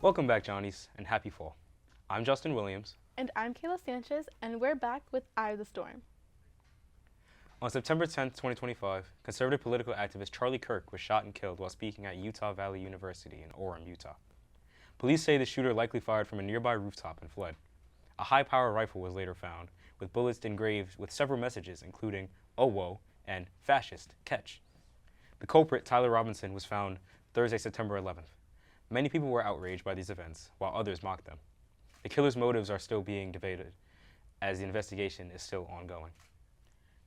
Welcome back, Johnnies, and happy fall. I'm Justin Williams. And I'm Kayla Sanchez, and we're back with Eye of the Storm. On September 10, 2025, conservative political activist Charlie Kirk was shot and killed while speaking at Utah Valley University in Orem, Utah. Police say the shooter likely fired from a nearby rooftop and fled. A high-power rifle was later found, with bullets engraved with several messages including, "Oh whoa," and "Fascist, catch." The culprit, Tyler Robinson, was found Thursday, September 11th. Many people were outraged by these events, while others mocked them. The killer's motives are still being debated, as the investigation is still ongoing.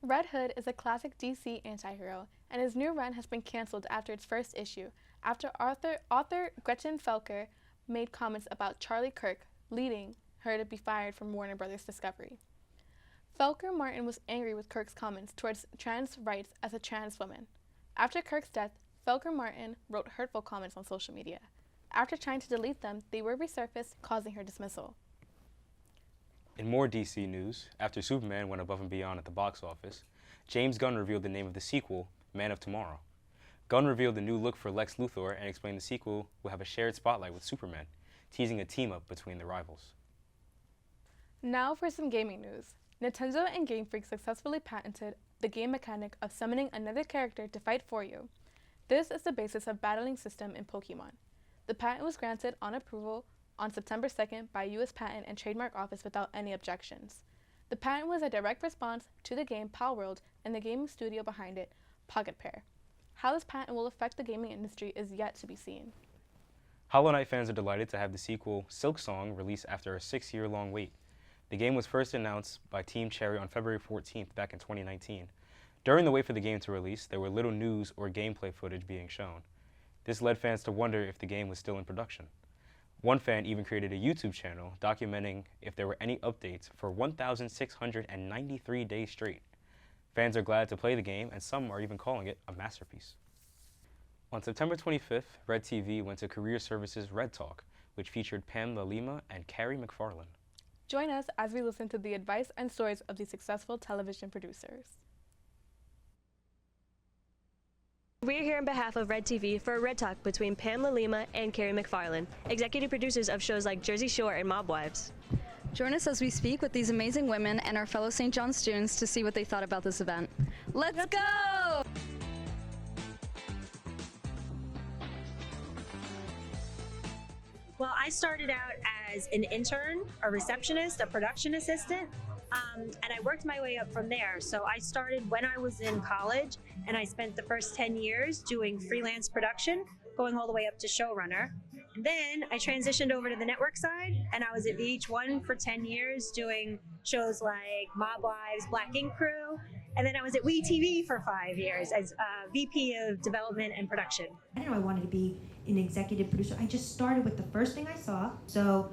Red Hood is a classic DC anti-hero, and his new run has been canceled after its first issue, after author Gretchen Felker made comments about Charlie Kirk, leading her to be fired from Warner Brothers Discovery. Felker Martin was angry with Kirk's comments towards trans rights as a trans woman. After Kirk's death, Felker Martin wrote hurtful comments on social media. After trying to delete them, they were resurfaced, causing her dismissal. In more DC news, after Superman went above and beyond at the box office, James Gunn revealed the name of the sequel, Man of Tomorrow. Gunn revealed the new look for Lex Luthor and explained the sequel will have a shared spotlight with Superman, teasing a team-up between the rivals. Now for some gaming news. Nintendo and Game Freak successfully patented the game mechanic of summoning another character to fight for you. This is the basis of battling system in Pokemon. The patent was granted on approval on September 2nd by U.S. Patent and Trademark Office without any objections. The patent was a direct response to the game Palworld and the gaming studio behind it, Pocket Pair. How this patent will affect the gaming industry is yet to be seen. Hollow Knight fans are delighted to have the sequel, Silk Song, released after a 6-year-long wait. The game was first announced by Team Cherry on February 14th back in 2019. During the wait for the game to release, there were little news or gameplay footage being shown. This led fans to wonder if the game was still in production. One fan even created a YouTube channel documenting if there were any updates for 1,693 days straight. Fans are glad to play the game, and some are even calling it a masterpiece. On September 25th, WRED-TV went to Career Services Red Talk, which featured Pam Lalima and Carrie McFarlane. Join us as we listen to the advice and stories of these successful television producers. We're here on behalf of WRED-TV for a Red Talk between Pamela Lima and Carrie McFarlane, executive producers of shows like Jersey Shore and Mob Wives. Join us as we speak with these amazing women and our fellow St. John students to see what they thought about this event. Let's go! Well, I started out as an intern, a receptionist, a production assistant, and I worked my way up from there. So I started when I was in college, and I spent the first 10 years doing freelance production, going all the way up to showrunner. And then I transitioned over to the network side, and I was at VH1 for 10 years doing shows like Mob Wives, Black Ink Crew, and then I was at WRED-TV for 5 years as VP of Development and Production. I didn't know I wanted to be an executive producer. I just started with the first thing I saw. So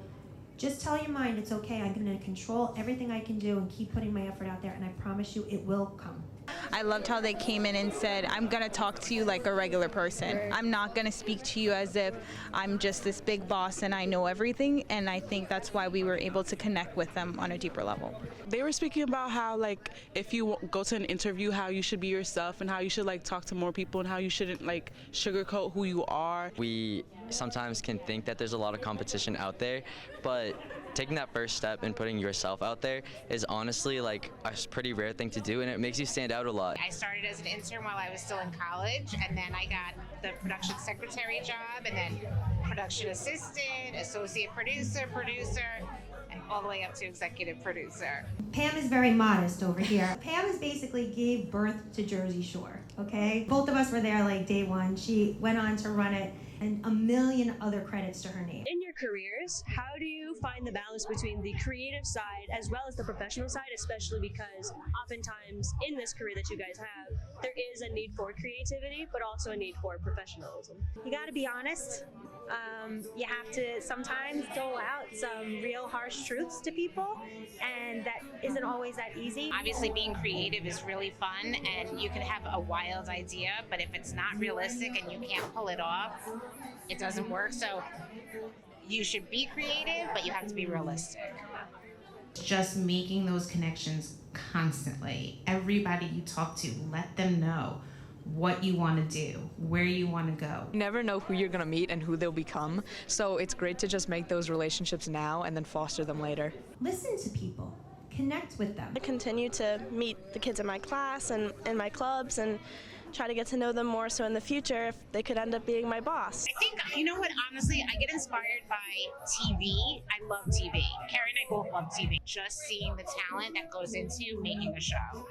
just tell your mind it's okay. I'm going to control everything I can do and keep putting my effort out there, and I promise you it will come. I loved how they came in and said, I'm going to talk to you like a regular person. I'm not going to speak to you as if I'm just this big boss and I know everything, and I think that's why we were able to connect with them on a deeper level. They were speaking about how, like, if you go to an interview, how you should be yourself and how you should, like, talk to more people and how you shouldn't, like, sugarcoat who you are. We sometimes can think that there's a lot of competition out there, but taking that first step and putting yourself out there is honestly like a pretty rare thing to do, and it makes you stand out a lot. I started as an intern while I was still in college, and then I got the production secretary job, and then production assistant, associate producer, and all the way up to executive producer. Pam is very modest over here. Pam is basically gave birth to Jersey Shore, okay? Both of us were there like day one. She went on to run it, and a million other credits to her name. In your careers, how do you find the balance between the creative side as well as the professional side, especially because oftentimes in this career that you guys have, there is a need for creativity, but also a need for professionalism? You got to be honest. You have to sometimes dole out some real harsh truths to people, and that isn't always that easy. Obviously, being creative is really fun, and you can have a wild idea, but if it's not realistic and you can't pull it off, it doesn't work. So you should be creative, but you have to be realistic. Just making those connections constantly. Everybody you talk to, let them know what you want to do, where you want to go. You never know who you're going to meet and who they'll become, so it's great to just make those relationships now and then foster them later. Listen to people. Connect with them. I continue to meet the kids in my class and in my clubs and try to get to know them more, so in the future if they could end up being my boss. I think, you know what, honestly, I get inspired by TV. I love TV. Carrie and I both love TV. Just seeing the talent that goes into making a show.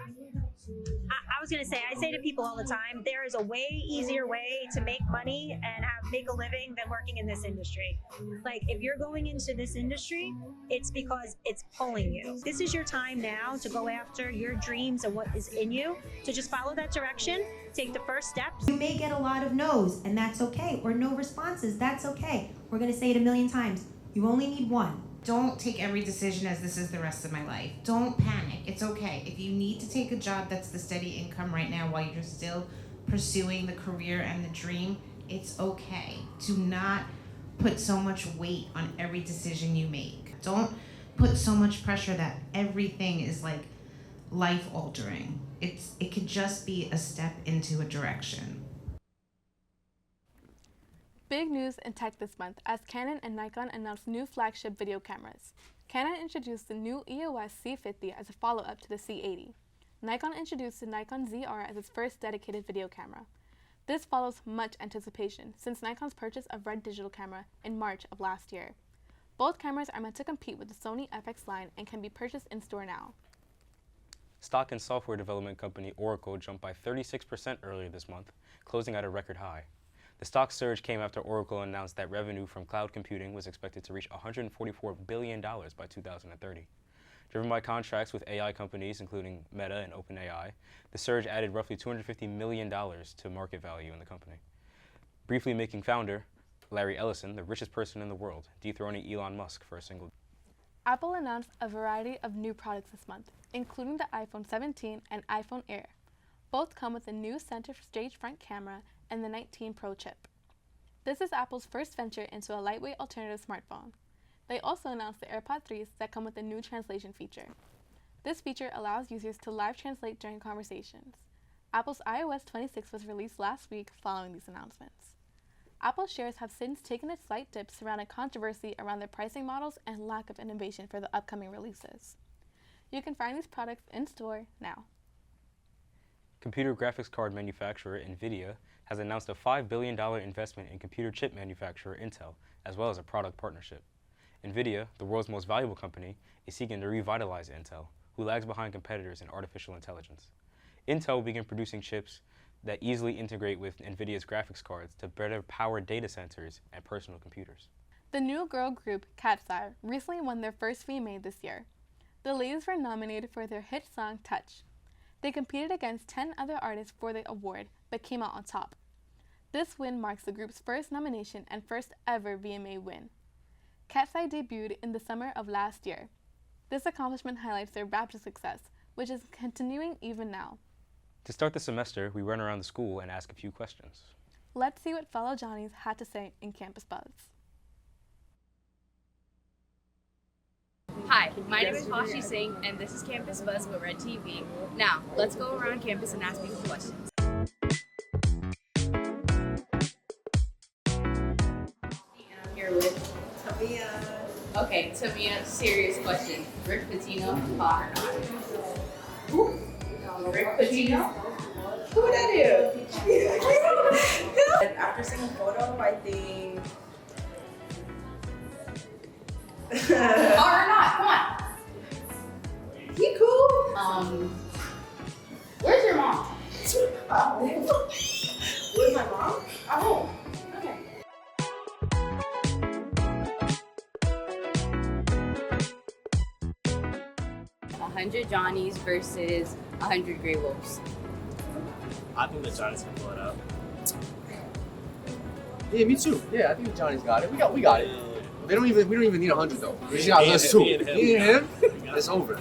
I was going to say, I say to people all the time, there is a way easier way to make money and make a living than working in this industry. Like, if you're going into this industry, it's because it's pulling you. This is your time now to go after your dreams and what is in you. So just follow that direction, take the first steps. You may get a lot of no's, and that's okay, or no responses, that's okay. We're going to say it a million times. You only need one. Don't take every decision as this is the rest of my life. Don't panic. It's okay. If you need to take a job that's the steady income right now while you're still pursuing the career and the dream, it's okay to not put so much weight on every decision you make. Don't put so much pressure that everything is like life altering. It could just be a step into a direction. Big news in tech this month as Canon and Nikon announced new flagship video cameras. Canon introduced the new EOS C50 as a follow-up to the C80. Nikon introduced the Nikon ZR as its first dedicated video camera. This follows much anticipation since Nikon's purchase of RED digital camera in March of last year. Both cameras are meant to compete with the Sony FX line and can be purchased in-store now. Stock and software development company Oracle jumped by 36% earlier this month, closing at a record high. The stock surge came after Oracle announced that revenue from cloud computing was expected to reach $144 billion by 2030. Driven by contracts with AI companies, including Meta and OpenAI, the surge added roughly $250 million to market value in the company, briefly making founder Larry Ellison the richest person in the world, dethroning Elon Musk for a single day. Apple announced a variety of new products this month, including the iPhone 17 and iPhone Air. Both come with a new center stage front camera and the 19 Pro chip. This is Apple's first venture into a lightweight alternative smartphone. They also announced the AirPods 3s that come with a new translation feature. This feature allows users to live translate during conversations. Apple's iOS 26 was released last week following these announcements. Apple shares have since taken a slight dip surrounding controversy around their pricing models and lack of innovation for the upcoming releases. You can find these products in store now. Computer graphics card manufacturer NVIDIA has announced a $5 billion investment in computer chip manufacturer Intel, as well as a product partnership. NVIDIA, the world's most valuable company, is seeking to revitalize Intel, who lags behind competitors in artificial intelligence. Intel will begin producing chips that easily integrate with NVIDIA's graphics cards to better power data centers and personal computers. The new girl group, Cat's Eye, recently won their first VMA this year. The ladies were nominated for their hit song, Touch. They competed against 10 other artists for the award, but came out on top. This win marks the group's first nomination and first ever VMA win. Cat's Eye debuted in the summer of last year. This accomplishment highlights their rapid success, which is continuing even now. To start the semester, we run around the school and ask a few questions. Let's see what fellow Johnnies had to say in Campus Buzz. Hi, my name is Hashi Singh, and this is Campus Buzz with WRED-TV. Now, let's go around campus and ask people questions. I'm here with Tamia. Okay, Tamia, serious question. Rick Pitino, hot or not? Who? Rick Pitino? Who would that do? And after seeing a photo, I think. Hot or not? Come on. He cool? Where's your mom? Where's my mom? At home. Okay. 100 Johnnies versus 100 Grey Wolves. I think the Johnnies can pull it out. Yeah, me too. Yeah, I think the Johnnies got it. We got it. We don't even need 100 though. We just got us two. Me and him. It's over.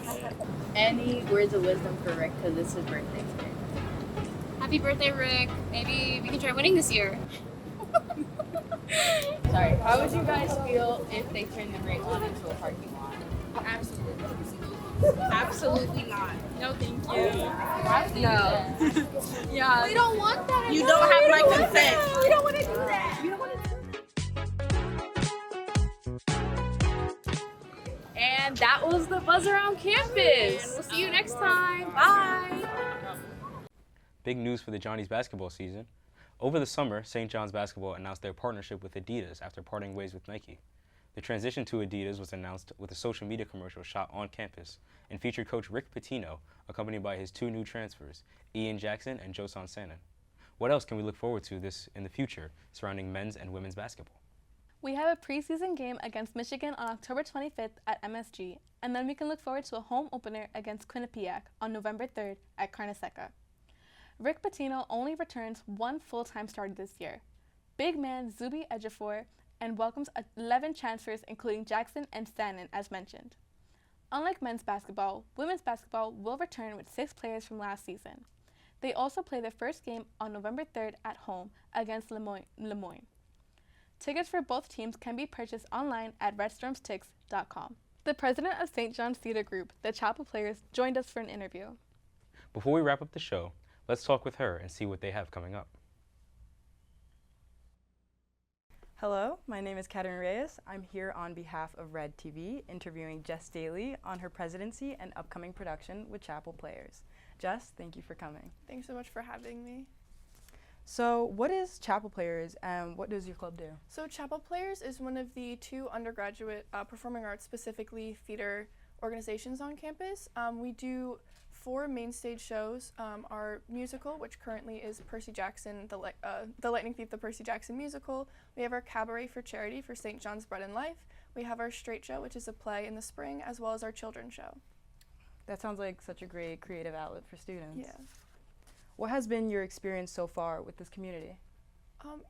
Any words of wisdom for Rick because it's his birthday today? Happy birthday, Rick. Maybe we can try winning this year. Sorry. How would you guys feel if they turned the ring on into a parking lot? Absolutely. Absolutely not. No, thank you. No. Yeah. We don't want that. You No, don't have we my don't want consent. that. We don't want to do that. We don't want to do that. And that was the Buzz Around Campus. We'll see you next time. Bye. Big news for the Johnnies basketball season. Over the summer, St. John's basketball announced their partnership with Adidas after parting ways with Nike. The transition to Adidas was announced with a social media commercial shot on campus and featured coach Rick Pitino, accompanied by his 2 new transfers, Ian Jackson and Josan Sannon. What else can we look forward to in the future surrounding men's and women's basketball? We have a preseason game against Michigan on October 25th at MSG, and then we can look forward to a home opener against Quinnipiac on November 3rd at Carneseca. Rick Pitino only returns 1 full-time starter this year, big man Zuby Ejiofor, and welcomes 11 transfers including Jackson and Sannon as mentioned. Unlike men's basketball, women's basketball will return with 6 players from last season. They also play their first game on November 3rd at home against Le Moyne. Tickets for both teams can be purchased online at redstormstix.com. The president of St. John's Theater Group, the Chapel Players, joined us for an interview. Before we wrap up the show, let's talk with her and see what they have coming up. Hello, my name is Katherine Reyes. I'm here on behalf of WRED-TV, interviewing Jess Daly on her presidency and upcoming production with Chapel Players. Jess, thank you for coming. Thanks so much for having me. So what is Chapel Players and what does your club do? So Chapel Players is one of the 2 undergraduate performing arts, specifically theater organizations on campus. We do 4 main stage shows. Our musical, which currently is Percy Jackson, the Lightning Thief, the Percy Jackson musical. We have our cabaret for charity for St. John's Bread and Life. We have our straight show, which is a play in the spring, as well as our children's show. That sounds like such a great creative outlet for students. Yeah. What has been your experience so far with this community?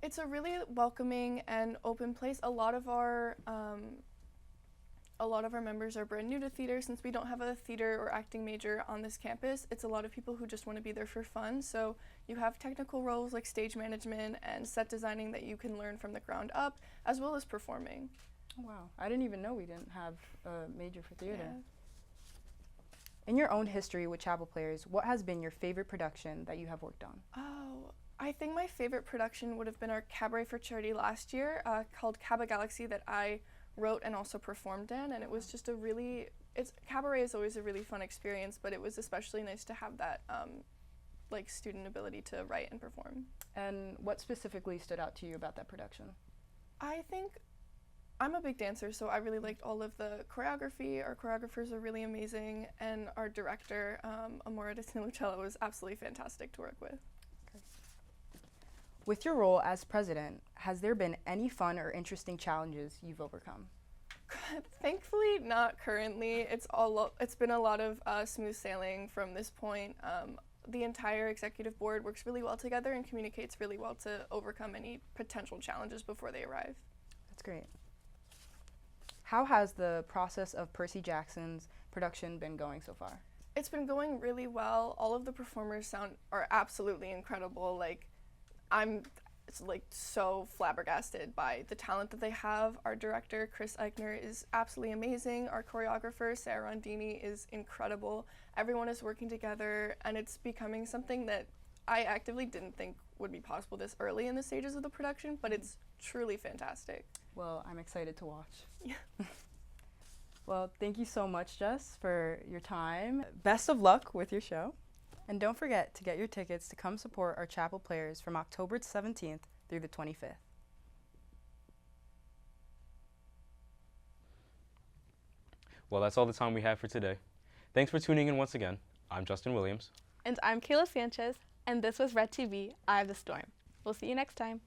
It's a really welcoming and open place. A lot of our members are brand new to theater. Since we don't have a theater or acting major on this campus, it's a lot of people who just want to be there for fun. So you have technical roles like stage management and set designing that you can learn from the ground up, as well as performing. Oh, wow, I didn't even know we didn't have a major for theater. Yeah. In your own history with Chapel Players, what has been your favorite production that you have worked on? Oh, I think my favorite production would have been our cabaret for charity last year, called Caba Galaxy, that I wrote and also performed in, and it was just cabaret is always a really fun experience, but it was especially nice to have that student ability to write and perform. And what specifically stood out to you about that production? I think I'm a big dancer, so I really liked all of the choreography. Our choreographers are really amazing, and our director, Amora De Lucella, was absolutely fantastic to work with. With your role as president, has there been any fun or interesting challenges you've overcome? Thankfully, not currently. It's been a lot of smooth sailing from this point. The entire executive board works really well together and communicates really well to overcome any potential challenges before they arrive. That's great. How has the process of Percy Jackson's production been going so far? It's been going really well. All of the performers are absolutely incredible. I'm so flabbergasted by the talent that they have. Our director, Chris Eichner, is absolutely amazing. Our choreographer, Sarah Rondini, is incredible. Everyone is working together, and it's becoming something that I actively didn't think would be possible this early in the stages of the production, but it's truly fantastic. Well, I'm excited to watch. Yeah. Well, thank you so much, Jess, for your time. Best of luck with your show. And don't forget to get your tickets to come support our Chapel Players from October 17th through the 25th. Well, that's all the time we have for today. Thanks for tuning in once again. I'm Justin Williams. And I'm Kayla Sanchez, and this was WRED-TV, Eye of the Storm. We'll see you next time.